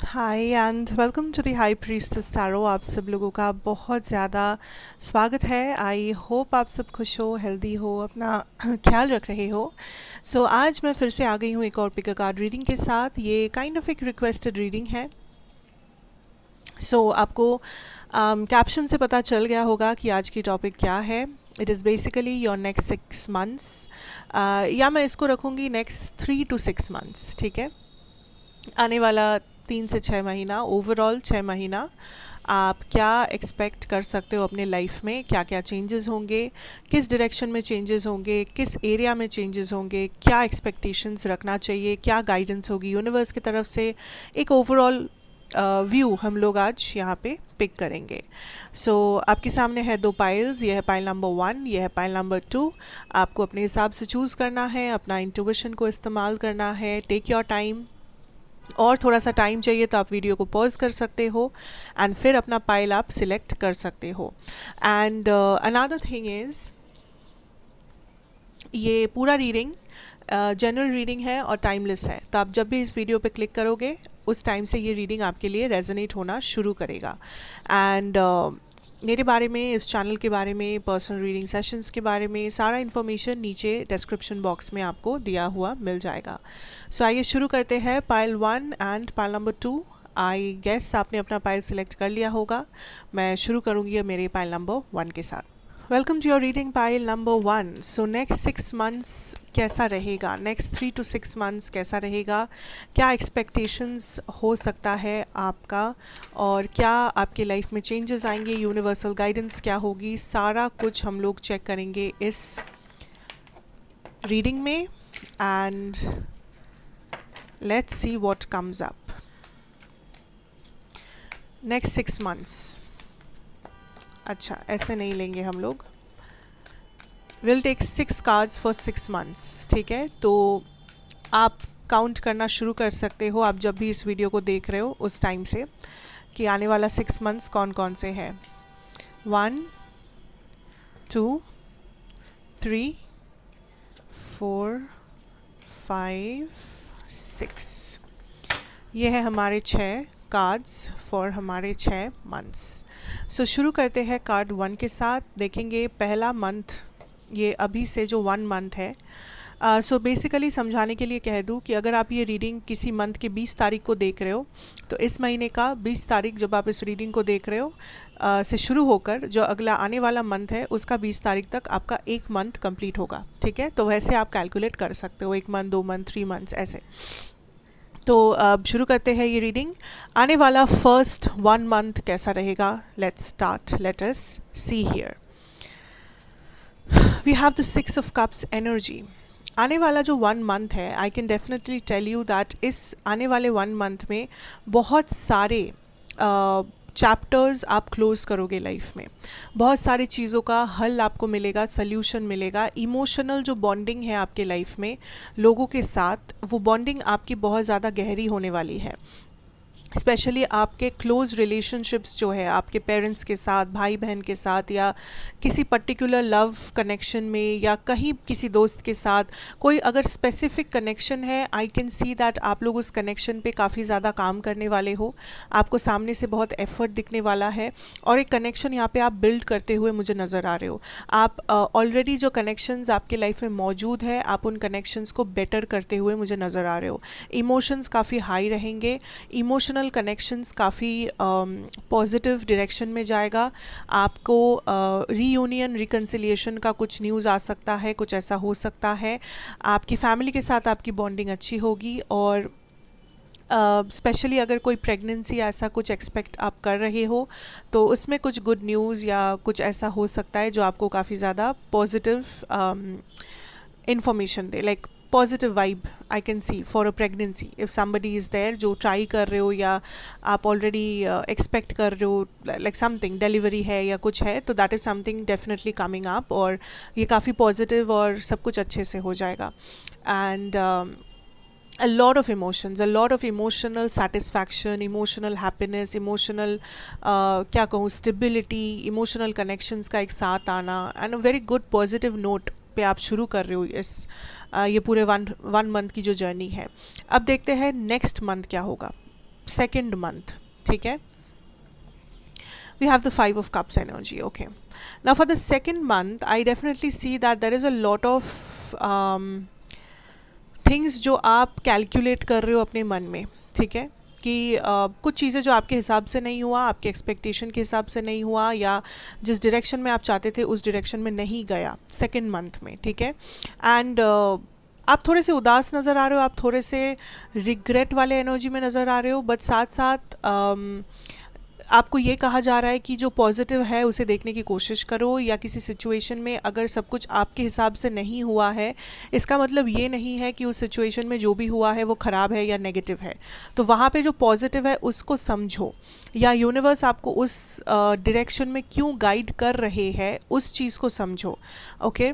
Hi and welcome to the high priestess tarot. आप सब लोगों का बहुत ज़्यादा स्वागत है। आई होप आप सब खुश हो, हेल्दी हो, अपना ख्याल रख रहे हो। आज मैं फिर से आ गई हूँ एक और पिक अ कार्ड रीडिंग के साथ। ये काइंड ऑफ एक रिक्वेस्टेड रीडिंग है। आपको कैप्शन से पता चल गया होगा कि आज की टॉपिक क्या है। It is basically your next 6 months, या मैं इसको रखूँगी नेक्स्ट 3 to 6 मंथ्स। ठीक है, आने वाला 3 से 6 महीना, ओवरऑल 6 महीना आप क्या एक्सपेक्ट कर सकते हो अपने लाइफ में। क्या क्या चेंजेस होंगे, किस डायरेक्शन में चेंजेस होंगे, किस एरिया में चेंजेस होंगे, क्या एक्सपेक्टेशंस रखना चाहिए, क्या गाइडेंस होगी यूनिवर्स की तरफ से। एक ओवरऑल व्यू हम लोग आज यहाँ पे पिक करेंगे। आपके सामने है 2 पाइल्स। ये है पाइल नंबर 1, ये है पाइल नंबर 2। आपको अपने हिसाब से चूज़ करना है, अपना इंट्यूशन को इस्तेमाल करना है। टेक योर टाइम, और थोड़ा सा टाइम चाहिए तो आप वीडियो को पॉज कर सकते हो एंड फिर अपना पाइल आप सिलेक्ट कर सकते हो। एंड अनदर थिंग इज़, ये पूरा रीडिंग जनरल रीडिंग है और टाइमलेस है। तो आप जब भी इस वीडियो पे क्लिक करोगे उस टाइम से ये रीडिंग आपके लिए रेजोनेट होना शुरू करेगा। एंड मेरे बारे में, इस चैनल के बारे में, पर्सनल रीडिंग सेशंस के बारे में सारा इन्फॉर्मेशन नीचे डिस्क्रिप्शन बॉक्स में आपको दिया हुआ मिल जाएगा। आइए शुरू करते हैं। Pile 1 and pile number 2। I guess आपने अपना पाइल सिलेक्ट कर लिया होगा। मैं शुरू करूँगी मेरे पाइल नंबर 1 के साथ। Welcome to your reading pile number 1। Next 6 months कैसा रहेगा, नेक्स्ट 3 to 6 मंथ्स कैसा रहेगा, क्या एक्सपेक्टेशंस हो सकता है आपका, और क्या आपके लाइफ में चेंजेस आएंगे, यूनिवर्सल गाइडेंस क्या होगी, सारा कुछ हम लोग चेक करेंगे इस रीडिंग में। And let's see what comes up. Next 6 months, अच्छा ऐसे नहीं लेंगे हम लोग। Will take 6 cards for 6 months. ठीक है, तो आप काउंट करना शुरू कर सकते हो आप जब भी इस वीडियो को देख रहे हो उस टाइम से, कि आने वाला 6 मंथ्स कौन कौन से हैं। 1 2 3 4 5 6। ये है हमारे 6 कार्ड्स फॉर हमारे 6 मंथ्स। शुरू करते हैं कार्ड 1 के साथ। देखेंगे पहला मंथ, ये अभी से जो 1 मंथ है। बेसिकली समझाने के लिए कह दूँ कि अगर आप ये रीडिंग किसी मंथ के 20 तारीख को देख रहे हो, तो इस महीने का 20 तारीख जब आप इस रीडिंग को देख रहे हो से शुरू होकर जो अगला आने वाला मंथ है उसका 20 तारीख तक आपका 1 मंथ कंप्लीट होगा। ठीक है, तो वैसे आप कैलकुलेट कर सकते हो, 1 मंथ, 2 मंथ, 3 मंथ्स ऐसे। तो अब शुरू करते हैं ये रीडिंग। आने वाला फर्स्ट 1 मंथ कैसा रहेगा, let's start, let us see here. We have the 6 of cups energy. आने वाला जो 1 मंथ है, I can definitely tell you that इस आने वाले 1 मंथ में बहुत सारे चैप्टर्स आप क्लोज करोगे लाइफ में। बहुत सारी चीज़ों का हल आपको मिलेगा, सल्यूशन मिलेगा। इमोशनल जो बॉन्डिंग है आपके लाइफ में लोगों के साथ, वो बॉन्डिंग आपकी बहुत ज़्यादा गहरी होने वाली है। स्पेशली आपके क्लोज रिलेशनशिप्स जो है आपके पेरेंट्स के साथ, भाई बहन के साथ, या किसी पर्टिकुलर लव कनेक्शन में, या कहीं किसी दोस्त के साथ कोई अगर स्पेसिफिक कनेक्शन है, आई कैन सी दैट आप लोग उस कनेक्शन पे काफ़ी ज़्यादा काम करने वाले हो। आपको सामने से बहुत एफर्ट दिखने वाला है और एक कनेक्शन यहाँ पे आप बिल्ड करते हुए मुझे नज़र आ रहे हो। आप ऑलरेडी जो कनेक्शंस आपके लाइफ में मौजूद है, आप उन कनेक्शंस को बेटर करते हुए मुझे नज़र आ रहे हो। इमोशंस काफ़ी हाई रहेंगे, इमोशनल कनेक्शंस काफ़ी पॉजिटिव डायरेक्शन में जाएगा। आपको रीयूनियन, रिकन्सिलिएशन का कुछ न्यूज़ आ सकता है, कुछ ऐसा हो सकता है। आपकी फैमिली के साथ आपकी बॉन्डिंग अच्छी होगी, और स्पेशली अगर कोई प्रेगनेंसी ऐसा कुछ एक्सपेक्ट आप कर रहे हो तो उसमें कुछ गुड न्यूज़ या कुछ ऐसा हो सकता है जो आपको काफ़ी ज़्यादा पॉजिटिव इंफॉर्मेशन दे, like positive vibe I can see for a pregnancy. If somebody is there जो ट्राई कर रहे हो, या आप ऑलरेडी एक्सपेक्ट कर रहे हो लाइक समथिंग, डिलीवरी है या कुछ है, तो that is something definitely coming up, और ये काफ़ी पॉजिटिव और सब कुछ अच्छे से हो जाएगा। And a lot of emotions, a lot of emotional satisfaction, emotional happiness, emotional क्या कहूँ, stability, emotional connections का एक साथ आना, and a very good positive note पे आप शुरू कर रहे हो इस ये पूरे वन मंथ की जो जर्नी है। अब देखते हैं नेक्स्ट मंथ क्या होगा। सेकेंड मंथ, ठीक है. We have the 5 of Cups energy. Okay, now for the second month I definitely see that there is a lot of things जो आप कैलकुलेट कर रहे हो अपने मन में, ठीक है, कि कुछ चीज़ें जो आपके हिसाब से नहीं हुआ, आपके एक्सपेक्टेशन के हिसाब से नहीं हुआ, या जिस डायरेक्शन में आप चाहते थे उस डायरेक्शन में नहीं गया सेकेंड मंथ में, ठीक है. एंड आप थोड़े से उदास नज़र आ रहे हो, आप थोड़े से रिग्रेट वाले एनर्जी में नज़र आ रहे हो, बट साथ साथ आपको ये कहा जा रहा है कि जो पॉजिटिव है उसे देखने की कोशिश करो, या किसी सिचुएशन में अगर सब कुछ आपके हिसाब से नहीं हुआ है, इसका मतलब ये नहीं है कि उस सिचुएशन में जो भी हुआ है वो ख़राब है या नेगेटिव है. तो वहाँ पे जो पॉजिटिव है उसको समझो, या यूनिवर्स आपको उस डायरेक्शन में क्यों गाइड कर रहे हैं उस चीज़ को समझो. Okay,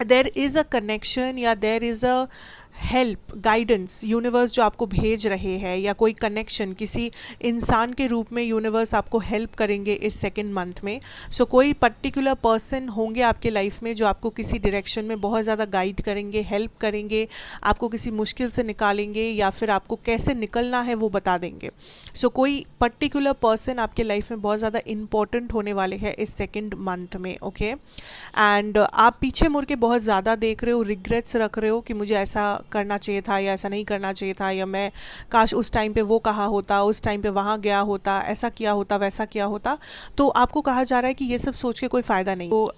there is a connection या there is a help, guidance universe जो आपको भेज रहे हैं, या कोई कनेक्शन किसी इंसान के रूप में यूनिवर्स आपको हेल्प करेंगे इस सेकेंड मंथ में. सो कोई पर्टिकुलर पर्सन होंगे आपके लाइफ में जो आपको किसी डायरेक्शन में बहुत ज़्यादा गाइड करेंगे, हेल्प करेंगे, आपको किसी मुश्किल से निकालेंगे, या फिर आपको कैसे निकलना है वो बता देंगे. सो कोई पर्टिकुलर पर्सन आपके लाइफ में बहुत ज़्यादा इंपॉर्टेंट होने वाले हैं इस सेकेंड मंथ में. ओके, एंड आप पीछे मुड़ के बहुत ज़्यादा देख रहे हो, रिग्रेट्स रख रहे हो कि मुझे ऐसा करना चाहिए था या ऐसा नहीं करना चाहिए था, या मैं काश उस टाइम पे वो कहा होता, उस टाइम पे वहाँ गया होता, ऐसा किया होता, वैसा किया होता. तो आपको कहा जा रहा है कि ये सब सोच के कोई फ़ायदा नहीं. तो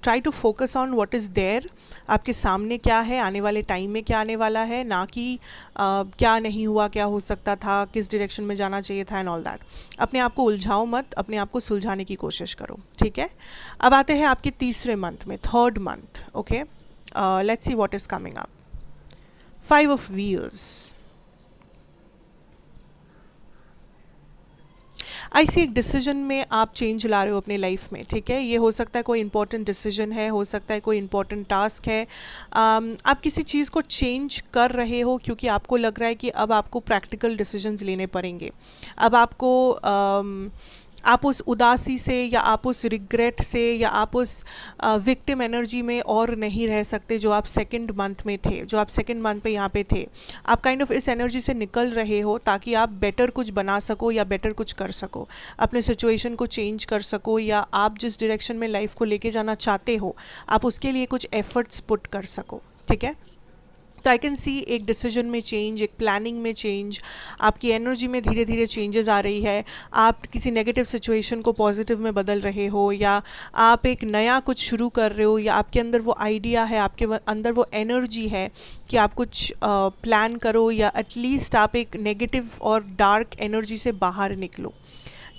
try to focus on what is there, आपके सामने क्या है, आने वाले टाइम में क्या आने वाला है, ना कि क्या नहीं हुआ, क्या हो सकता था, किस डायरेक्शन में जाना चाहिए था, एंड ऑल दैट. अपने आप को उलझाओ मत, अपने आप को सुलझाने की कोशिश करो, ठीक है. अब आते हैं आपके तीसरे मंथ में, third month. Okay, let's see what is coming up. 5 of Wheels. आई सी एक डिसीजन में आप चेंज ला रहे हो अपने लाइफ में, ठीक है. ये हो सकता है कोई इंपॉर्टेंट डिसीजन है, हो सकता है कोई इंपॉर्टेंट टास्क है. आप किसी चीज़ को चेंज कर रहे हो क्योंकि आपको लग रहा है कि अब आपको प्रैक्टिकल डिसीजंस लेने पड़ेंगे. अब आपको आप उस उदासी से, या आप उस रिग्रेट से, या आप उस विक्टिम एनर्जी में और नहीं रह सकते जो आप सेकंड मंथ में थे, जो आप सेकंड मंथ पे यहाँ पे थे. आप काइंड ऑफ इस एनर्जी से निकल रहे हो ताकि आप बेटर कुछ बना सको, या बेटर कुछ कर सको, अपने सिचुएशन को चेंज कर सको, या आप जिस डायरेक्शन में लाइफ को लेके जाना चाहते हो आप उसके लिए कुछ एफर्ट्स पुट कर सको, ठीक है. तो आई कैन सी एक डिसीजन में चेंज, एक प्लानिंग में चेंज, आपकी एनर्जी में धीरे धीरे चेंजेस आ रही है. आप किसी नेगेटिव सिचुएशन को पॉजिटिव में बदल रहे हो, या आप एक नया कुछ शुरू कर रहे हो, या आपके अंदर वो आइडिया है, आपके अंदर वो एनर्जी है कि आप कुछ प्लान करो, या एटलीस्ट आप एक नेगेटिव और डार्क एनर्जी से बाहर निकलो,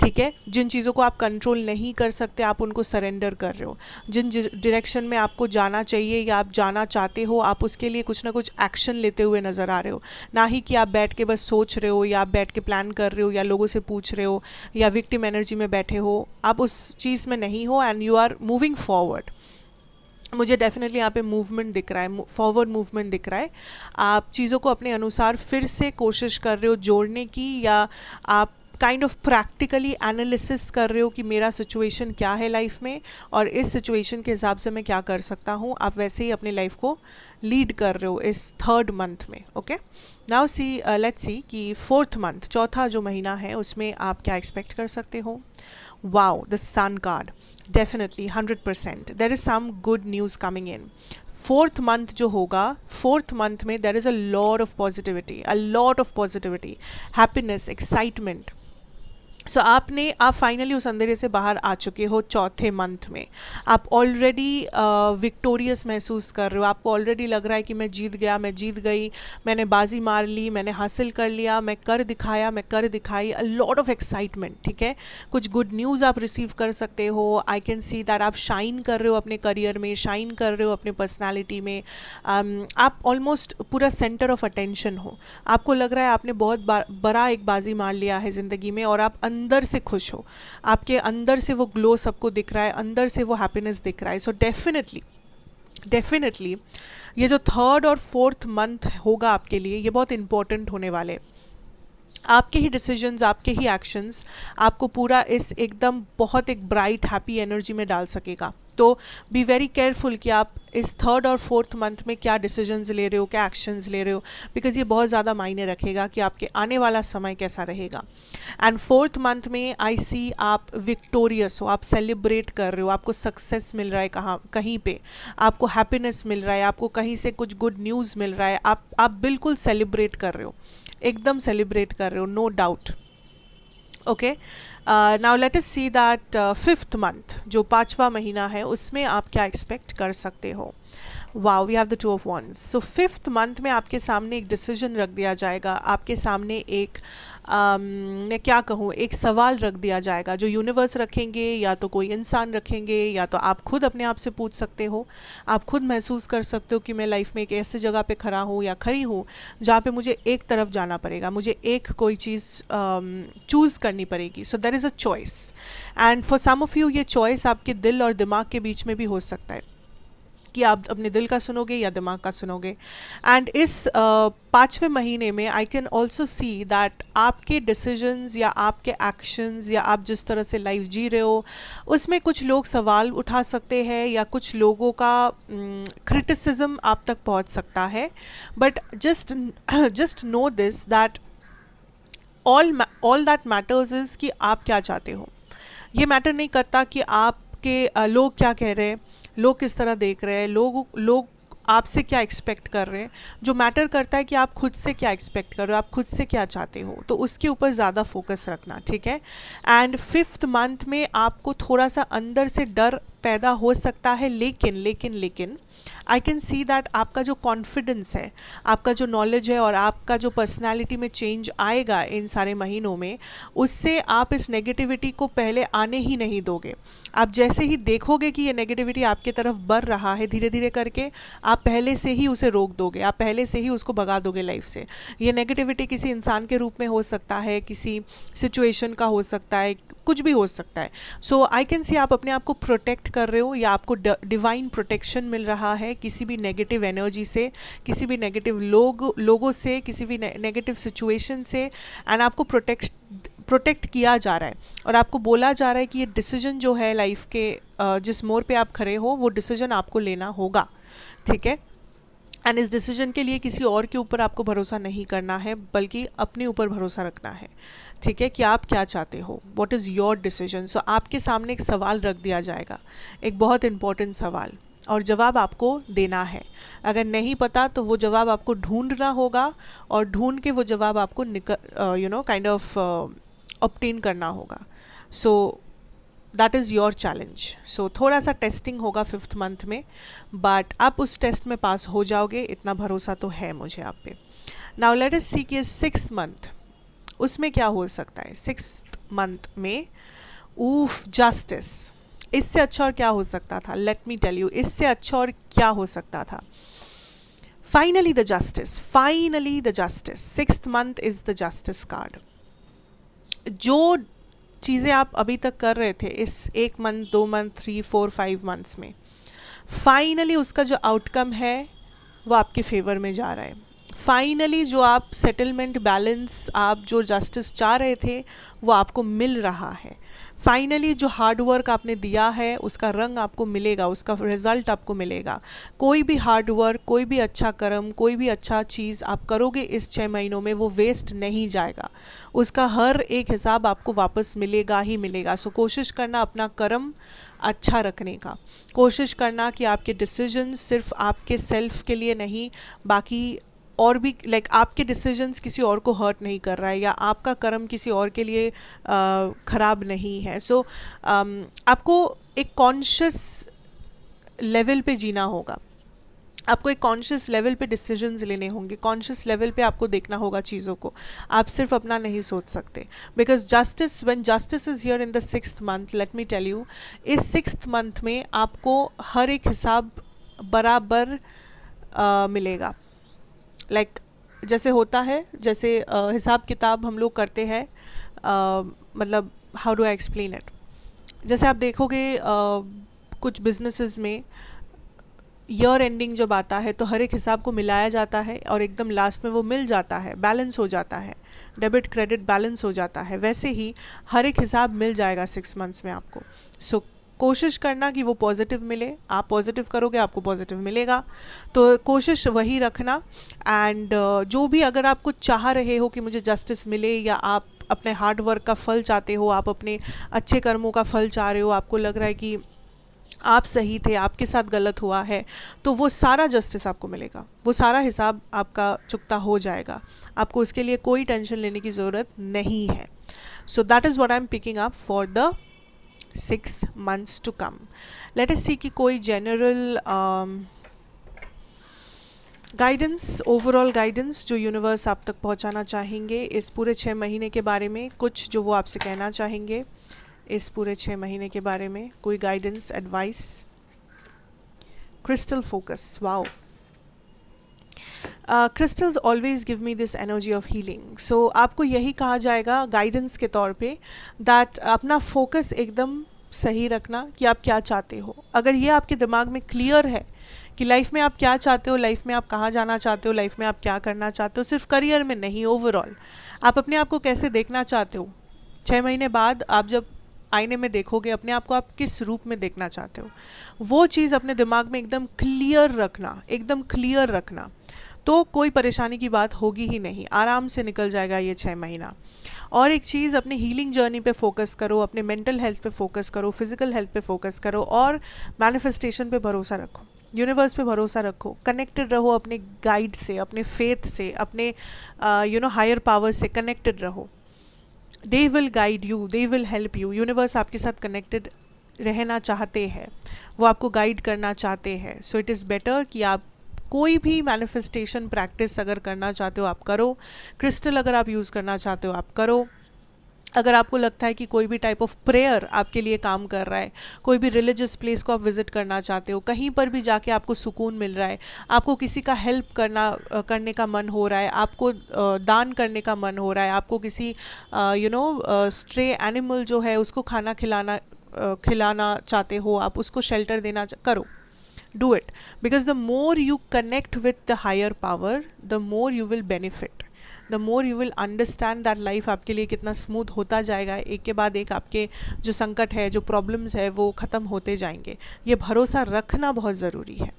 ठीक है. जिन चीज़ों को आप कंट्रोल नहीं कर सकते आप उनको सरेंडर कर रहे हो. जिन डायरेक्शन में आपको जाना चाहिए या आप जाना चाहते हो आप उसके लिए कुछ ना कुछ एक्शन लेते हुए नज़र आ रहे हो, ना ही कि आप बैठ के बस सोच रहे हो, या आप बैठ के प्लान कर रहे हो, या लोगों से पूछ रहे हो, या विक्टिम एनर्जी में बैठे हो. आप उस चीज़ में नहीं हो, and you are moving forward. मुझे डेफिनेटली यहाँ पे मूवमेंट दिख रहा है, फॉरवर्ड मूवमेंट दिख रहा है. आप चीज़ों को अपने अनुसार फिर से कोशिश कर रहे हो जोड़ने की, या आप काइंड ऑफ प्रैक्टिकली एनालिसिस कर रहे हो कि मेरा सिचुएशन क्या है लाइफ में, और इस सिचुएशन के हिसाब से मैं क्या कर सकता हूँ. आप वैसे ही अपनी लाइफ को लीड कर रहे हो इस थर्ड मंथ में. Okay, now see let's see कि फोर्थ मंथ, चौथा जो महीना है उसमें आप क्या एक्सपेक्ट कर सकते हो. Wow, the sun card. Definitely 100% there is some good news coming in. Fourth month जो होगा, फोर्थ मंथ में there is a lot of positivity, happiness, excitement. So आप फाइनली उस अंधेरे से बाहर आ चुके हो चौथे मंथ में. आप ऑलरेडी विक्टोरियस महसूस कर रहे हो, आपको ऑलरेडी लग रहा है कि मैं जीत गया, मैं जीत गई, मैंने बाजी मार ली, मैंने हासिल कर लिया, मैं कर दिखाया, मैं कर दिखाई. अ लॉट ऑफ एक्साइटमेंट, ठीक है. कुछ गुड न्यूज़ आप रिसीव कर सकते हो. आई कैन सी दैट आप शाइन कर रहे हो अपने करियर में, शाइन कर रहे हो अपने पर्सनैलिटी में. आप ऑलमोस्ट पूरा सेंटर ऑफ अटेंशन हो. आपको लग रहा है आपने बहुत बड़ा एक बाजी मार लिया है ज़िंदगी में, और आप अंदर से खुश हो, आपके अंदर से वो ग्लो सबको दिख रहा है, अंदर से वो हैप्पीनेस दिख रहा है. सो डेफिनेटली ये जो थर्ड और फोर्थ मंथ होगा आपके लिए, ये बहुत इंपॉर्टेंट होने वाले. आपके ही डिसीजंस, आपके ही एक्शंस आपको पूरा इस एकदम बहुत एक ब्राइट हैप्पी एनर्जी में डाल सकेगा. तो बी वेरी केयरफुल कि आप इस थर्ड और फोर्थ मंथ में क्या डिसीजंस ले रहे हो, क्या एक्शंस ले रहे हो, बिकॉज ये बहुत ज़्यादा मायने रखेगा कि आपके आने वाला समय कैसा रहेगा। एंड फोर्थ मंथ में आई सी आप विक्टोरियस हो, आप सेलिब्रेट कर रहे हो, आपको सक्सेस मिल रहा है, कहीं पे आपको हैप्पीनेस मिल रहा है, आपको कहीं से कुछ गुड न्यूज़ मिल रहा है, आप बिल्कुल सेलिब्रेट कर रहे हो, एकदम सेलिब्रेट कर रहे हो, no doubt. Okay, now let us see that fifth month जो पाँचवा महीना है उसमें आप क्या एक्सपेक्ट कर सकते हो। Wow, we have the two of wands. So fifth month में आपके सामने एक डिसीजन रख दिया जाएगा, आपके सामने एक मैं क्या कहूँ, एक सवाल रख दिया जाएगा जो यूनिवर्स रखेंगे, या तो कोई इंसान रखेंगे, या तो आप खुद अपने आप से पूछ सकते हो। आप खुद महसूस कर सकते हो कि मैं लाइफ में एक ऐसे जगह पे खड़ा हूँ या खड़ी हूँ जहाँ पे मुझे एक तरफ जाना पड़ेगा, मुझे एक कोई चीज़ चूज़ करनी पड़ेगी। So there is a choice, and for some of you ये चॉइस आपके दिल और दिमाग के बीच में भी हो सकता है कि आप अपने दिल का सुनोगे या दिमाग का सुनोगे। एंड इस पाँचवें महीने में I can also see that आपके डिसीजंस या आपके एक्शंस या आप जिस तरह से लाइफ जी रहे हो उसमें कुछ लोग सवाल उठा सकते हैं या कुछ लोगों का क्रिटिसिज्म आप तक पहुंच सकता है। But just know this that all that matters is कि आप क्या चाहते हो। ये मैटर नहीं करता कि आपके लोग क्या कह रहे हैं, लोग किस तरह देख रहे हैं, लोग आपसे क्या एक्सपेक्ट कर रहे हैं। जो मैटर करता है कि आप खुद से क्या एक्सपेक्ट कर रहे हो, आप खुद से क्या चाहते हो, तो उसके ऊपर ज़्यादा फोकस रखना, ठीक है। एंड फिफ्थ मंथ में आपको थोड़ा सा अंदर से डर पैदा हो सकता है, लेकिन आई कैन सी दैट आपका जो कॉन्फिडेंस है, आपका जो नॉलेज है और आपका जो पर्सनैलिटी में चेंज आएगा इन सारे महीनों में, उससे आप इस नेगेटिविटी को पहले आने ही नहीं दोगे। आप जैसे ही देखोगे कि ये नेगेटिविटी आपके तरफ बढ़ रहा है धीरे धीरे करके, आप पहले से ही उसे रोक दोगे, आप पहले से ही उसको भगा दोगे लाइफ से। ये नेगेटिविटी किसी इंसान के रूप में हो सकता है, किसी सिचुएशन का हो सकता है, कुछ भी हो सकता है। सो आई कैन सी आप अपने आप को प्रोटेक्ट कर रहे हो या आपको डिवाइन प्रोटेक्शन मिल रहा है किसी भी नेगेटिव एनर्जी से, किसी भी नेगेटिव लोगों से, किसी भी नेगेटिव सिचुएशन से, एंड आपको प्रोटेक्ट किया जा रहा है और आपको बोला जा रहा है कि ये डिसीजन जो है लाइफ के जिस मोड़ पे आप खड़े हो वो डिसीजन आपको लेना होगा, ठीक है। एंड इस डिसीजन के लिए किसी और के ऊपर आपको भरोसा नहीं करना है बल्कि अपने ऊपर भरोसा रखना है, ठीक है, कि आप क्या चाहते हो, व्हाट इज़ योर डिसीजन। सो आपके सामने एक सवाल रख दिया जाएगा, एक बहुत इंपॉर्टेंट सवाल, और जवाब आपको देना है। अगर नहीं पता तो वो जवाब आपको ढूंढना होगा और ढूंढ के वो जवाब आपको काइंड ऑफ ऑब्टेन करना होगा। So that is your challenge. So थोड़ा सा टेस्टिंग होगा फिफ्थ मंथ में, बट आप उस टेस्ट में पास हो जाओगे, इतना भरोसा तो है मुझे आप पे। नाउ लेट अस सी कि सिक्स्थ मंथ उसमें क्या हो सकता है। सिक्स्थ मंथ में जस्टिस, इससे अच्छा और क्या हो सकता था, लेट मी टेल यू, इससे अच्छा और क्या हो सकता था। Finally the justice, sixth month is the justice card. जो चीज़ें आप अभी तक कर रहे थे इस 1 मंथ, 2 मंथ, 3, 4, 5 मंथ्स में, फाइनली उसका जो आउटकम है वो आपके फेवर में जा रहा है। फाइनली जो आप सेटलमेंट, बैलेंस, आप जो जस्टिस चाह रहे थे वो आपको मिल रहा है। फाइनली जो हार्ड वर्क आपने दिया है उसका रंग आपको मिलेगा, उसका रिजल्ट आपको मिलेगा। कोई भी हार्ड वर्क, कोई भी अच्छा कर्म, कोई भी अच्छा चीज़ आप करोगे इस 6 महीनों में वो वेस्ट नहीं जाएगा, उसका हर एक हिसाब आपको वापस मिलेगा ही मिलेगा। सो कोशिश करना अपना कर्म अच्छा रखने का, कोशिश करना कि आपके डिसीजंस सिर्फ आपके सेल्फ के लिए नहीं, बाकी और भी आपके डिसीजंस किसी और को हर्ट नहीं कर रहा है या आपका कर्म किसी और के लिए ख़राब नहीं है। सो आपको एक कॉन्शियस लेवल पे जीना होगा, आपको एक कॉन्शियस लेवल पे डिसीजंस लेने होंगे, कॉन्शियस लेवल पे आपको देखना होगा चीज़ों को, आप सिर्फ अपना नहीं सोच सकते। Because when justice is here in the sixth month, let me tell you, इस सिक्स्थ मंथ में आपको हर एक हिसाब बराबर मिलेगा। जैसे होता है, जैसे हिसाब किताब हम लोग करते हैं, मतलब how do I explain it, जैसे आप देखोगे कुछ बिजनेसेस में ईयर एंडिंग जब आता है तो हर एक हिसाब को मिलाया जाता है और एकदम लास्ट में वो मिल जाता है, बैलेंस हो जाता है, डेबिट क्रेडिट बैलेंस हो जाता है। वैसे ही हर एक हिसाब मिल जाएगा 6 मंथ्स में आपको। सो कोशिश करना कि वो पॉजिटिव मिले, आप पॉजिटिव करोगे आपको पॉजिटिव मिलेगा, तो कोशिश वही रखना। एंड जो भी अगर आप कुछ चाह रहे हो कि मुझे जस्टिस मिले, या आप अपने हार्ड वर्क का फल चाहते हो, आप अपने अच्छे कर्मों का फल चाह रहे हो, आपको लग रहा है कि आप सही थे, आपके साथ गलत हुआ है, तो वो सारा जस्टिस आपको मिलेगा, वो सारा हिसाब आपका चुकता हो जाएगा, आपको इसके लिए कोई टेंशन लेने की ज़रूरत नहीं है। So that is what I am picking up for the 6 months to come. Let us see कि कोई जनरल गाइडेंस, ओवरऑल गाइडेंस जो यूनिवर्स आप तक पहुंचाना चाहेंगे इस पूरे 6 महीने के बारे में, कुछ जो वो आपसे कहना चाहेंगे इस पूरे 6 महीने के बारे में, कोई guidance, advice. Crystal focus, wow, crystals always give me this energy of healing. So आपको यही कहा जाएगा गाइडेंस के तौर पे, दैट अपना फोकस एकदम सही रखना कि आप क्या चाहते हो। अगर ये आपके दिमाग में क्लियर है कि लाइफ में आप क्या चाहते हो, लाइफ में आप कहाँ जाना चाहते हो, लाइफ में आप क्या करना चाहते हो, सिर्फ करियर में नहीं, ओवरऑल आप अपने आप को कैसे देखना चाहते हो, 6 महीने बाद आप जब आईने में देखोगे अपने आप को, आप किस रूप में देखना चाहते हो, वो चीज़ अपने दिमाग में एकदम क्लियर रखना, एकदम क्लियर रखना, तो कोई परेशानी की बात होगी ही नहीं, आराम से निकल जाएगा ये 6 महीना। और एक चीज़, अपने हीलिंग जर्नी पे फोकस करो, अपने मेंटल हेल्थ पे फोकस करो, फिजिकल हेल्थ पे फोकस करो, और मैनिफेस्टेशन पे भरोसा रखो, यूनिवर्स पे भरोसा रखो, कनेक्टेड रहो अपने गाइड से, अपने फेथ से, अपने हायर पावर से कनेक्टेड रहो। They will guide you, they will help you. Universe आपके साथ कनेक्टेड रहना चाहते हैं, वो आपको गाइड करना चाहते हैं। सो इट इज़ बेटर कि आप कोई भी मैनिफेस्टेशन प्रैक्टिस अगर करना चाहते हो आप करो, क्रिस्टल अगर आप यूज़ करना चाहते हो आप करो, अगर आपको लगता है कि कोई भी टाइप ऑफ प्रेयर आपके लिए काम कर रहा है, कोई भी रिलीजियस प्लेस को आप विजिट करना चाहते हो, कहीं पर भी जाके आपको सुकून मिल रहा है, आपको किसी का हेल्प करने का मन हो रहा है, आपको दान करने का मन हो रहा है, आपको किसी स्ट्रे एनिमल जो है उसको खाना खिलाना चाहते हो, आप उसको शेल्टर देना करो, do it, because the more you connect with the higher power, the more you will benefit, the more you will understand that life आपके लिए कितना स्मूथ होता जाएगा, एक के बाद एक आपके जो संकट है, जो प्रॉब्लम्स है वो ख़त्म होते जाएंगे। ये भरोसा रखना बहुत ज़रूरी है।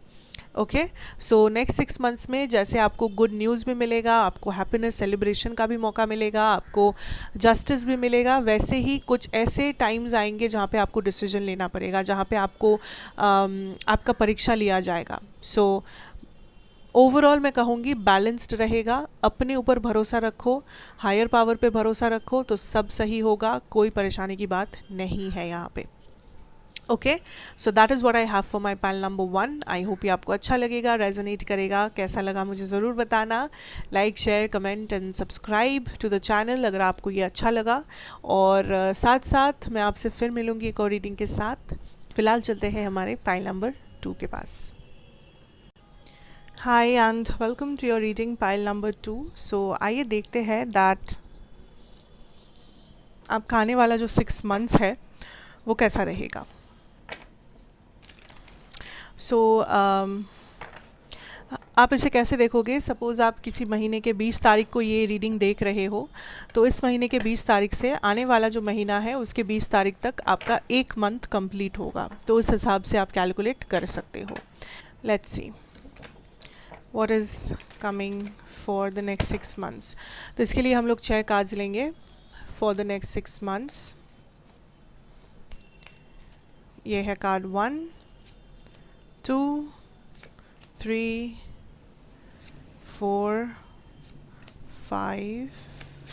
ओके, सो नेक्स्ट 6 मंथ्स में जैसे आपको गुड न्यूज़ भी मिलेगा, आपको हैप्पीनेस सेलिब्रेशन का भी मौका मिलेगा, आपको जस्टिस भी मिलेगा, वैसे ही कुछ ऐसे टाइम्स आएंगे जहाँ पे आपको डिसीजन लेना पड़ेगा, जहाँ पे आपको आपका परीक्षा लिया जाएगा। सो ओवरऑल मैं कहूँगी बैलेंस्ड रहेगा, अपने ऊपर भरोसा रखो, हायर पावर पे भरोसा रखो, तो सब सही होगा, कोई परेशानी की बात नहीं है यहाँ पे। Okay, so that is what I have for my panel number 1। I hope ये आपको अच्छा लगेगा, रेजोनेट करेगा, कैसा लगा मुझे ज़रूर बताना। Like, share, comment and subscribe to the channel अगर आपको ये अच्छा लगा। और साथ साथ मैं आपसे फिर मिलूँगी एक और रीडिंग के साथ। फिलहाल चलते हैं हमारे पैनल नंबर 2 के पास। Hi and welcome to your reading pile number 2। So आइए देखते हैं दैट आपका आने वाला जो 6 मंथ्स है वो कैसा रहेगा। सो आप इसे कैसे देखोगे, सपोज़ आप किसी महीने के 20 तारीख को ये रीडिंग देख रहे हो, तो इस महीने के 20 तारीख से आने वाला जो महीना है उसके 20 तारीख तक आपका 1 मंथ कंप्लीट होगा, तो उस हिसाब से आप कैलकुलेट कर सकते हो। Let's see what is coming for the next 6 months। तो इसके लिए हम लोग 6 कार्ड्स लेंगे for the next 6 months। ये है कार्ड 1, 2, 3, 4, 5,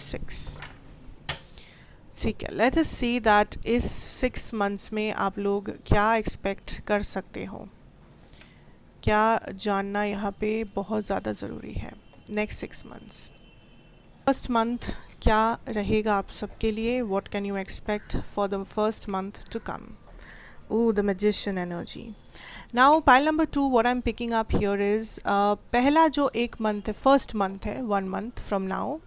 6। ठीक है, लेट अस सी दैट इस 6 मंथ्स में आप लोग क्या एक्सपेक्ट कर सकते हो, क्या जानना यहाँ पे बहुत ज़्यादा ज़रूरी है। नेक्स्ट 6 मंथ्स, फर्स्ट मंथ क्या रहेगा आप सबके लिए, what can you expect for the first month to come. The magician energy. Now pile number 2 what I am picking up here is पहला जो एक मंथ है, फर्स्ट मंथ है, 1 month from now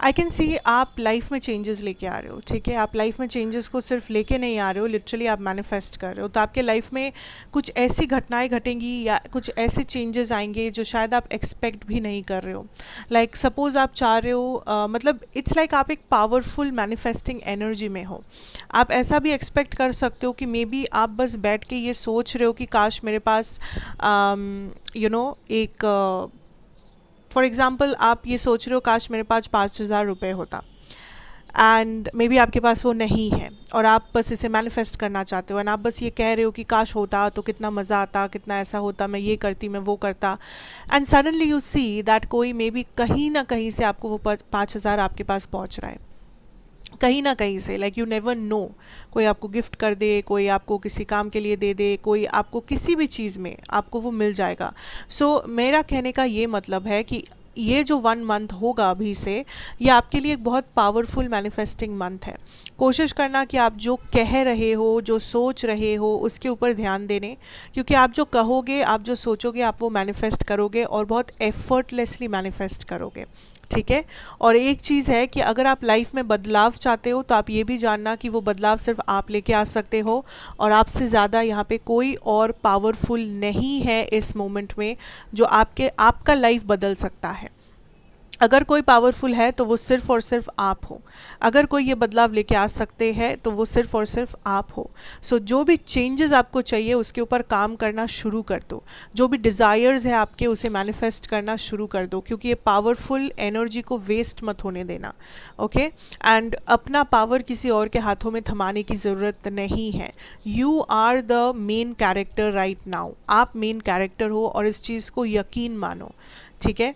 I can see आप life में changes लेके आ रहे हो, ठीक है। आप लाइफ में चेंजेस को सिर्फ लेके नहीं आ रहे हो, लिटरली आप मैनिफेस्ट कर रहे हो। तो आपके लाइफ में कुछ ऐसी घटनाएं घटेंगी या कुछ ऐसे चेंजेस आएंगे जो शायद आप एक्सपेक्ट भी नहीं कर रहे हो। लाइक सपोज आप चाह रहे हो मतलब इट्स लाइक आप एक पावरफुल मैनिफेस्टिंग एनर्जी में हो। आप ऐसा भी एक्सपेक्ट कर सकते हो कि मे बी आप बस बैठ के ये सोच रहे हो कि काश मेरे पास एक फॉर एग्ज़ाम्पल आप ये सोच रहे हो काश मेरे पास 5,000 रुपये होता, एंड मे बी आपके पास वो नहीं है और आप बस इसे मैनिफेस्ट करना चाहते हो, एंड आप बस ये कह रहे हो कि काश होता तो कितना मज़ा आता, कितना ऐसा होता, मैं ये करती, मैं वो करता। And suddenly you see that कोई मे बी कहीं ना कहीं से आपको वो 5,000 आपके पास पहुंच रहा है, कहीं ना कहीं से। लाइक यू नेवर नो, कोई आपको गिफ्ट कर दे, कोई आपको किसी काम के लिए दे दे, कोई आपको किसी भी चीज़ में आपको वो मिल जाएगा। सो मेरा कहने का ये मतलब है कि ये जो 1 मंथ होगा अभी से, ये आपके लिए एक बहुत पावरफुल मैनिफेस्टिंग मंथ है। कोशिश करना कि आप जो कह रहे हो, जो सोच रहे हो, उसके ऊपर ध्यान देने, क्योंकि आप जो कहोगे, आप जो सोचोगे, आप वो मैनिफेस्ट करोगे और बहुत एफर्टलेसली मैनिफेस्ट करोगे, ठीक है। और एक चीज़ है कि अगर आप लाइफ में बदलाव चाहते हो तो आप ये भी जानना कि वो बदलाव सिर्फ आप लेके आ सकते हो, और आपसे ज़्यादा यहाँ पे कोई और पावरफुल नहीं है इस मोमेंट में जो आपका लाइफ बदल सकता है। अगर कोई पावरफुल है तो वो सिर्फ और सिर्फ आप हो। अगर कोई ये बदलाव लेके आ सकते हैं तो वो सिर्फ और सिर्फ आप हो। सो जो भी चेंजेस आपको चाहिए उसके ऊपर काम करना शुरू कर दो। जो भी डिज़ायर्स है आपके, उसे मैनिफेस्ट करना शुरू कर दो, क्योंकि ये पावरफुल एनर्जी को वेस्ट मत होने देना, ओके। एंड अपना पावर किसी और के हाथों में थमाने की ज़रूरत नहीं है। You are the main character right now. आप मेन कैरेक्टर हो और इस चीज़ को यकीन मानो, ठीक है।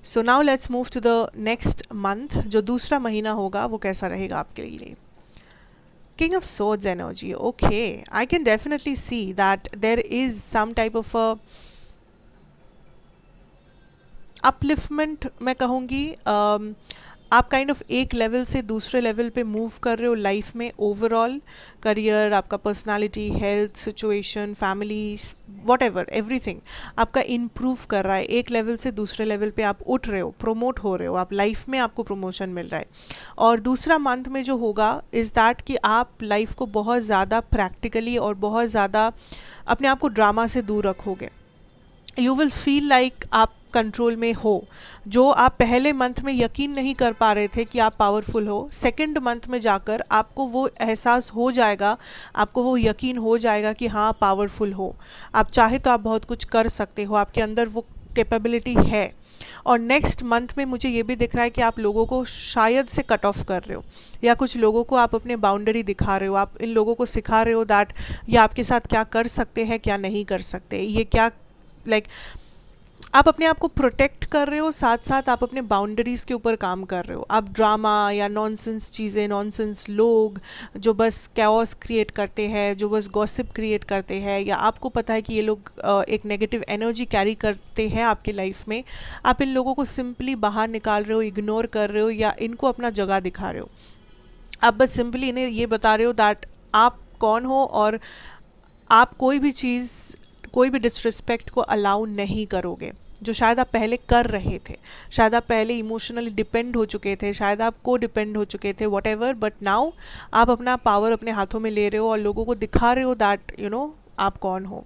So now let's move to the next month. जो दूसरा महीना होगा वो कैसा रहेगा आपके लिए? King of Swords energy. Okay, I can definitely see that there is some type of a upliftment, मैं कहूँगी। आप काइंड ऑफ एक लेवल से दूसरे लेवल पे मूव कर रहे हो लाइफ में। ओवरऑल करियर, आपका personality, health situation, family, what ever, everything आपका इम्प्रूव कर रहा है। एक लेवल से दूसरे लेवल पे आप उठ रहे हो, प्रोमोट हो रहे हो, आप लाइफ में आपको प्रमोशन मिल रहा है। और दूसरा मंथ में जो होगा इज़ दैट कि आप लाइफ को बहुत ज़्यादा प्रैक्टिकली और बहुत ज़्यादा अपने आप को ड्रामा से दूर रखोगे। यू विल फील लाइक आप कंट्रोल में हो। जो आप पहले मंथ में यकीन नहीं कर पा रहे थे कि आप पावरफुल हो, सेकंड मंथ में जाकर आपको वो एहसास हो जाएगा, आपको वो यकीन हो जाएगा कि हाँ पावरफुल हो। आप चाहे तो आप बहुत कुछ कर सकते हो, आपके अंदर वो कैपेबिलिटी है। और नेक्स्ट मंथ में मुझे ये भी दिख रहा है कि आप लोगों को शायद से कट ऑफ कर रहे हो, या कुछ लोगों को आप अपने बाउंड्री दिखा रहे हो। आप इन लोगों को सिखा रहे हो दैट ये आपके साथ क्या कर सकते हैं, क्या नहीं कर सकते, ये क्या लाइक आप अपने आप को प्रोटेक्ट कर रहे हो, साथ साथ आप अपने बाउंड्रीज़ के ऊपर काम कर रहे हो। आप ड्रामा या नॉनसेंस चीज़ें, नॉनसेंस लोग जो बस कैओस क्रिएट करते हैं, जो बस गॉसिप क्रिएट करते हैं, या आपको पता है कि ये लोग एक नेगेटिव एनर्जी कैरी करते हैं आपके लाइफ में, आप इन लोगों को सिंपली बाहर निकाल रहे हो, इग्नोर कर रहे हो, या इनको अपना जगह दिखा रहे हो। आप बस सिंपली इन्हें ये बता रहे हो दैट आप कौन हो, और आप कोई भी चीज़, कोई भी डिसरिस्पेक्ट को अलाउ नहीं करोगे, जो शायद आप पहले कर रहे थे। शायद आप पहले इमोशनली डिपेंड हो चुके थे, शायद आप को डिपेंड हो चुके थे, वॉट एवर, बट नाउ आप अपना पावर अपने हाथों में ले रहे हो और लोगों को दिखा रहे हो दैट यू नो आप कौन हो।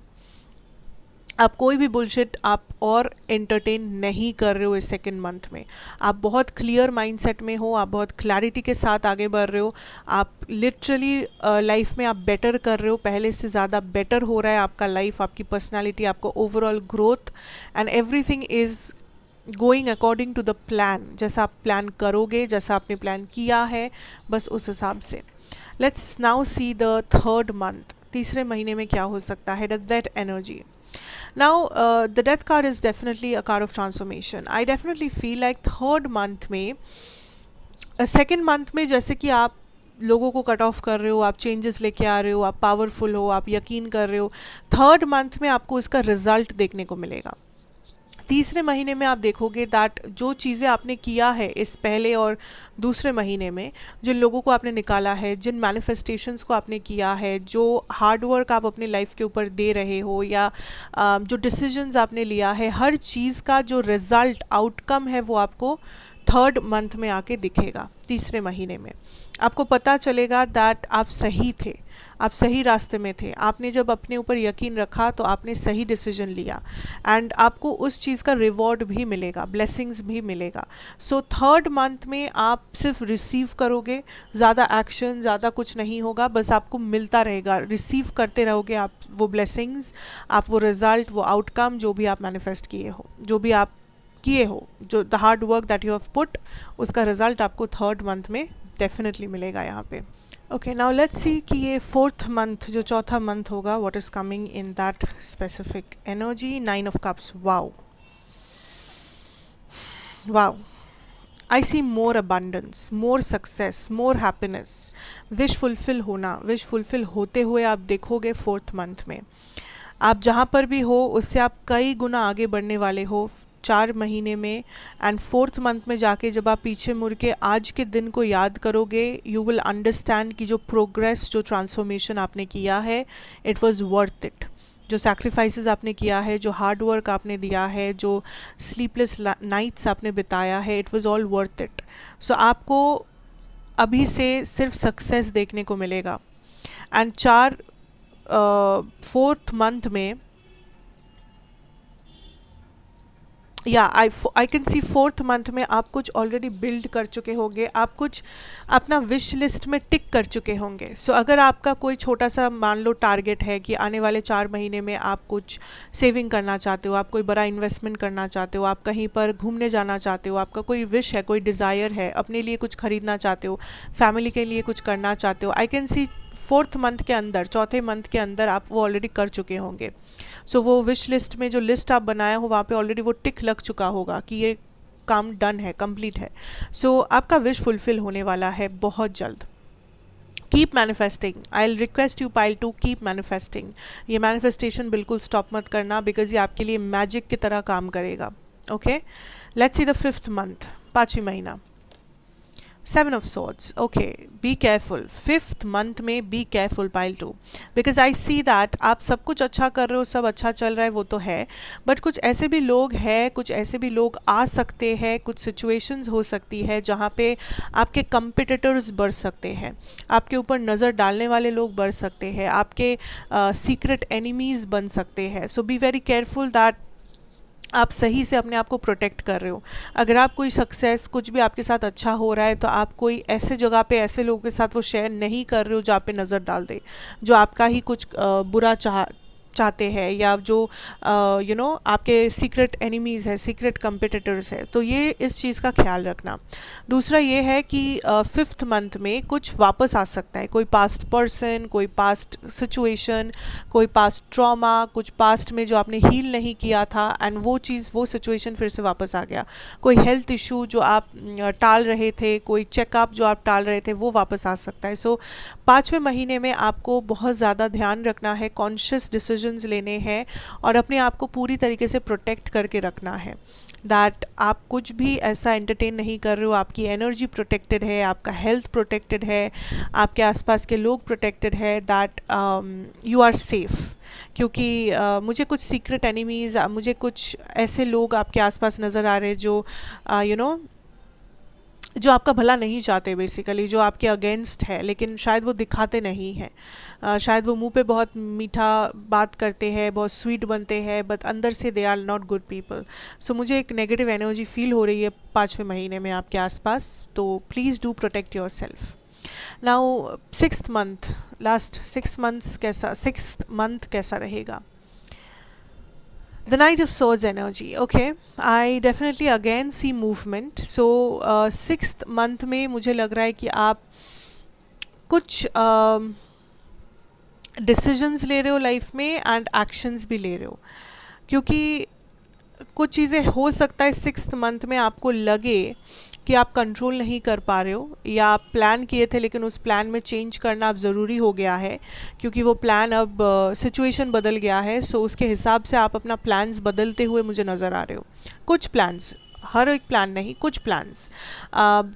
आप कोई भी बुलशिट आप और एंटरटेन नहीं कर रहे हो इस सेकेंड मंथ में। आप बहुत क्लियर माइंडसेट में हो, आप बहुत क्लैरिटी के साथ आगे बढ़ रहे हो। आप लिटरली लाइफ में आप बेटर कर रहे हो, पहले से ज़्यादा बेटर हो रहा है आपका लाइफ, आपकी पर्सनालिटी, आपका overall growth, and everything is going according to the plan. जैसा आप प्लान करोगे, जैसा आपने प्लान किया है, बस उस हिसाब से। Let's now see the third month. तीसरे महीने में क्या हो सकता है? That energy. Now, the death card is definitely a card of transformation. I definitely feel like third month में, second month में जैसे कि आप लोगों को कट ऑफ कर रहे हो, आप चेंजेस लेके आ रहे हो, आप पावरफुल हो, आप यकीन कर रहे हो, थर्ड मंथ में आपको इसका रिजल्ट देखने को मिलेगा। तीसरे महीने में आप देखोगे दैट जो चीज़ें आपने किया है इस पहले और दूसरे महीने में, जिन लोगों को आपने निकाला है, जिन मैनिफेस्टेशंस को आपने किया है, जो हार्ड वर्क आप अपने लाइफ के ऊपर दे रहे हो, या जो डिसीजंस आपने लिया है, हर चीज़ का जो रिज़ल्ट आउटकम है वो आपको थर्ड मंथ में आके दिखेगा। तीसरे महीने में आपको पता चलेगा दैट आप सही थे, आप सही रास्ते में थे, आपने जब अपने ऊपर यकीन रखा तो आपने सही डिसीजन लिया, एंड आपको उस चीज़ का रिवॉर्ड भी मिलेगा, ब्लेसिंग्स भी मिलेगा। सो थर्ड मंथ में आप सिर्फ रिसीव करोगे, ज़्यादा एक्शन, ज़्यादा कुछ नहीं होगा, बस आपको मिलता रहेगा, रिसीव करते रहोगे आप वो ब्लेसिंग्स, आप वो रिज़ल्ट, वो आउटकम जो भी आप मैनिफेस्ट किए हो, जो भी आप किए हो, जो the hard work that you have put, उसका रिजल्ट आपको थर्ड मंथ में डेफिनेटली मिलेगा यहाँ पे। ओके, नाउ लेट्स सी कि ये फोर्थ मंथ, जो चौथा मंथ होगा, what is coming in that specific energy. 9 of cups, wow wow, I see more abundance, more success, more happiness, wish fulfil होना, विश फुलफिल होते हुए आप देखोगे फोर्थ मंथ में। आप जहाँ पर भी हो उससे आप कई गुना आगे बढ़ने वाले हो 4 महीने में, एंड फोर्थ मंथ में जाके जब आप पीछे मुड़ के आज के दिन को याद करोगे, यू विल अंडरस्टैंड कि जो प्रोग्रेस, जो ट्रांसफॉर्मेशन आपने किया है, इट वाज वर्थ इट। जो सैक्रिफाइसेस आपने किया है, जो हार्ड वर्क आपने दिया है, जो स्लीपलेस नाइट्स आपने बिताया है, it was all worth it. So आपको अभी से सिर्फ सक्सेस देखने को मिलेगा। एंड फोर्थ मंथ में, या आई कैन सी फोर्थ मंथ में आप कुछ ऑलरेडी बिल्ड कर चुके होंगे, आप कुछ अपना विश लिस्ट में टिक कर चुके होंगे। सो अगर आपका कोई छोटा सा मान लो टारगेट है कि आने वाले 4 महीने में आप कुछ सेविंग करना चाहते हो, आप कोई बड़ा इन्वेस्टमेंट करना चाहते हो, आप कहीं पर घूमने जाना चाहते हो, आपका कोई विश है, कोई डिज़ायर है, अपने लिए कुछ खरीदना चाहते हो, फैमिली के लिए कुछ करना चाहते हो, आई कैन सी फोर्थ मंथ के अंदर, चौथे मंथ के अंदर आप वो ऑलरेडी कर चुके होंगे। सो वो विश लिस्ट में जो लिस्ट आप बनाया हो वहाँ पे ऑलरेडी वो टिक लग चुका होगा कि ये काम डन है, कंप्लीट है। सो आपका विश फुलफिल होने वाला है बहुत जल्द। Keep manifesting, I will request you pile to keep manifesting. ये मैनिफेस्टेशन बिल्कुल स्टॉप मत करना, बिकॉज ये आपके लिए मैजिक की तरह काम करेगा। Okay, let's see the fifth month, 5वां महीना। 7 of swords, okay, be careful, fifth month में be careful pile two, because I see that आप सब कुछ अच्छा कर रहे हो, सब अच्छा चल रहा है, वो तो है, बट कुछ ऐसे भी लोग हैं, कुछ ऐसे भी लोग आ सकते हैं, कुछ सिचुएशंस हो सकती है जहाँ पे आपके कंपिटिटर्स बढ़ सकते हैं, आपके ऊपर नज़र डालने वाले लोग बढ़ सकते हैं, आपके सीक्रेट एनिमीज़ बन सकते हैं। सो बी वेरी केयरफुल दैट आप सही से अपने आप को प्रोटेक्ट कर रहे हो। अगर आप कोई सक्सेस, कुछ भी आपके साथ अच्छा हो रहा है, तो आप कोई ऐसे जगह पे ऐसे लोगों के साथ वो शेयर नहीं कर रहे हो जो आप पे नज़र डाल दे, जो आपका ही कुछ बुरा चाहते हैं, या जो आपके सीक्रेट एनिमीज़ है, सीक्रेट कंपिटिटर्स है। तो ये इस चीज़ का ख्याल रखना। दूसरा ये है कि फिफ्थ मंथ में कुछ वापस आ सकता है, कोई पास्ट पर्सन, कोई पास्ट सिचुएशन, कोई पास्ट ट्रॉमा, कुछ पास्ट में जो आपने हील नहीं किया था, एंड वो चीज़, वो सिचुएशन फिर से वापस आ गया। कोई हेल्थ इशू जो आप टाल रहे थे, कोई चेकअप जो आप टाल रहे थे, वो वापस आ सकता है। सो 5वें महीने में आपको बहुत ज़्यादा ध्यान रखना है, कॉन्शियस डिसीजंस लेने हैं, और अपने आप को पूरी तरीके से प्रोटेक्ट करके रखना है, दैट आप कुछ भी ऐसा एंटरटेन नहीं कर रहे हो, आपकी एनर्जी प्रोटेक्टेड है, आपका हेल्थ प्रोटेक्टेड है, आपके आसपास के लोग प्रोटेक्टेड है, दैट यू आर सेफ। क्योंकि मुझे कुछ सीक्रेट एनिमीज़, मुझे कुछ ऐसे लोग आपके आसपास नज़र आ रहे हैं जो जो आपका भला नहीं चाहते, बेसिकली जो आपके अगेंस्ट है, लेकिन शायद वो दिखाते नहीं हैं। शायद वो मुंह पे बहुत मीठा बात करते हैं, बहुत स्वीट बनते हैं, बट अंदर से they are not good people. So मुझे एक नेगेटिव एनर्जी फील हो रही है 5वें महीने में आपके आसपास, तो please do protect your self. Now sixth month, last 6 month कैसा रहेगा? The Knight of Swords energy. Okay, I definitely again see movement. So 6th month में मुझे लग रहा है कि आप कुछ डिसीजंस ले रहे हो लाइफ में, एंड एक्शंस भी ले रहे हो, क्योंकि कुछ चीज़ें हो सकता है 6th मंथ में आपको लगे कि आप कंट्रोल नहीं कर पा रहे हो, या आप प्लान किए थे लेकिन उस प्लान में चेंज करना अब ज़रूरी हो गया है क्योंकि वो प्लान अब सिचुएशन बदल गया है। सो उसके हिसाब से आप अपना प्लान्स बदलते हुए मुझे नज़र आ रहे हो। कुछ प्लान्स, हर एक प्लान नहीं, कुछ प्लान्स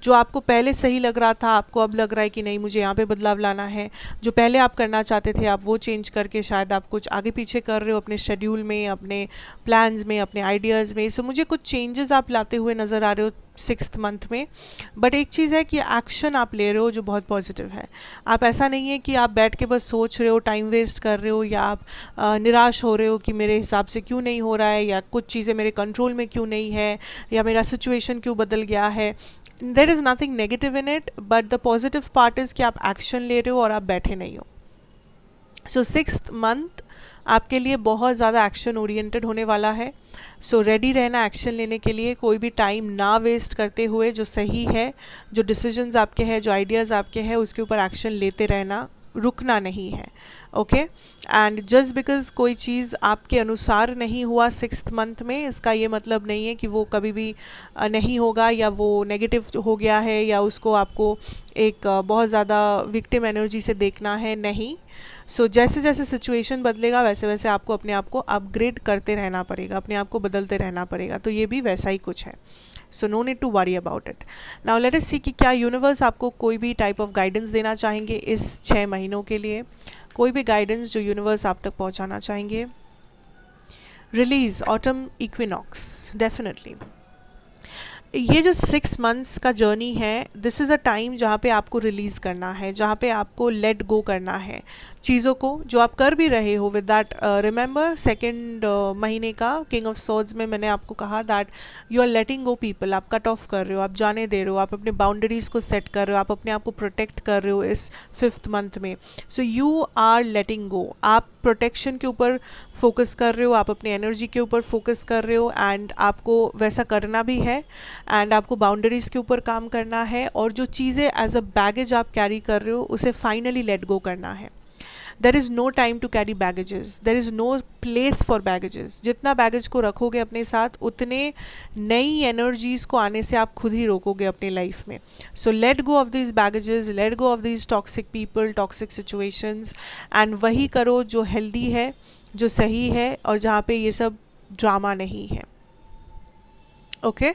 जो आपको पहले सही लग रहा था आपको अब लग रहा है कि नहीं मुझे यहाँ पे बदलाव लाना है। जो पहले आप करना चाहते थे आप वो चेंज करके शायद आप कुछ आगे पीछे कर रहे हो अपने शेड्यूल में, अपने प्लान्स में, अपने आइडियाज़ में। सो मुझे कुछ चेंजेस आप लाते हुए नज़र आ रहे हो 6th मंथ में। बट एक चीज़ है कि एक्शन आप ले रहे हो जो बहुत पॉजिटिव है। आप ऐसा नहीं है कि आप बैठ के बस सोच रहे हो, टाइम वेस्ट कर रहे हो, या आप निराश हो रहे हो कि मेरे हिसाब से क्यों नहीं हो रहा है, या कुछ चीज़ें मेरे कंट्रोल में क्यों नहीं है, या मेरा सिचुएशन क्यों बदल गया है। There is nothing negative in it, but the positive part is कि आप एक्शन ले रहे हो और आप बैठे नहीं हो। सो 6th मंथ आपके लिए बहुत ज़्यादा एक्शन ओरिएंटेड होने वाला है। सो रेडी रहना एक्शन लेने के लिए, कोई भी टाइम ना वेस्ट करते हुए जो सही है, जो डिसीजंस आपके हैं, जो आइडियाज़ आपके हैं उसके ऊपर एक्शन लेते रहना, रुकना नहीं है। ओके, एंड जस्ट बिकॉज कोई चीज़ आपके अनुसार नहीं हुआ 6th मंथ में, इसका ये मतलब नहीं है कि वो कभी भी नहीं होगा, या वो नेगेटिव हो गया है, या उसको आपको एक बहुत ज़्यादा विक्टिम एनर्जी से देखना है, नहीं। सो जैसे जैसे सिचुएशन बदलेगा वैसे वैसे आपको अपने आप को अपग्रेड करते रहना पड़ेगा, अपने आप को बदलते रहना पड़ेगा। तो ये भी वैसा ही कुछ है। So no need to worry about it. Now let us see कि क्या यूनिवर्स आपको कोई भी टाइप ऑफ गाइडेंस देना चाहेंगे इस 6 महीनों के लिए। कोई भी गाइडेंस जो यूनिवर्स आप तक पहुंचाना चाहेंगे। रिलीज ऑटम इक्विनॉक्स, डेफिनेटली ये जो 6 मंथ्स का जर्नी है, दिस इज़ अ टाइम जहाँ पे आपको रिलीज़ करना है, जहाँ पे आपको लेट गो करना है चीज़ों को जो आप कर भी रहे हो। विद दैट रिमेंबर 2nd महीने का किंग ऑफ सॉर्ड्स में मैंने आपको कहा that you are letting go people, आप कट ऑफ कर रहे हो, आप जाने दे रहे हो, आप अपने बाउंड्रीज़ को सेट कर रहे हो, आप अपने आप को प्रोटेक्ट कर रहे हो इस 5th मंथ में। सो यू आर लेटिंग गो, आप प्रोटेक्शन के ऊपर फोकस कर रहे हो, आप अपनी एनर्जी के ऊपर फोकस कर रहे हो, एंड आपको वैसा करना भी है, एंड आपको बाउंड्रीज़ के ऊपर काम करना है, और जो चीज़ें एज अ बैगेज आप कैरी कर रहे हो उसे फाइनली लेट गो करना है। There is no time to carry baggages, there is no place for baggages. जितना बैगेज को रखोगे अपने साथ उतने नई एनर्जीज़ को आने से आप खुद ही रोकोगे अपनी लाइफ में। So let go of this baggages, let go of this toxic people, toxic situations, and वही करो जो हेल्दी है, जो सही है, और जहाँ पे ये सब ड्रामा नहीं है। Okay,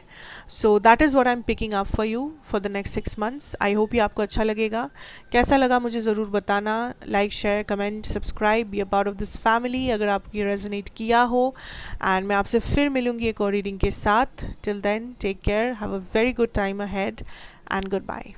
so that is what I am picking up for you for the next 6 months. I hope ये आपको अच्छा लगेगा। कैसा लगा मुझे ज़रूर बताना। Like, share, comment, subscribe, be a part of this family अगर आपकी रेजोनेट किया हो। एंड मैं आपसे फिर मिलूंगी एक और रीडिंग के साथ। Till then take care, have a very good time ahead, and good bye.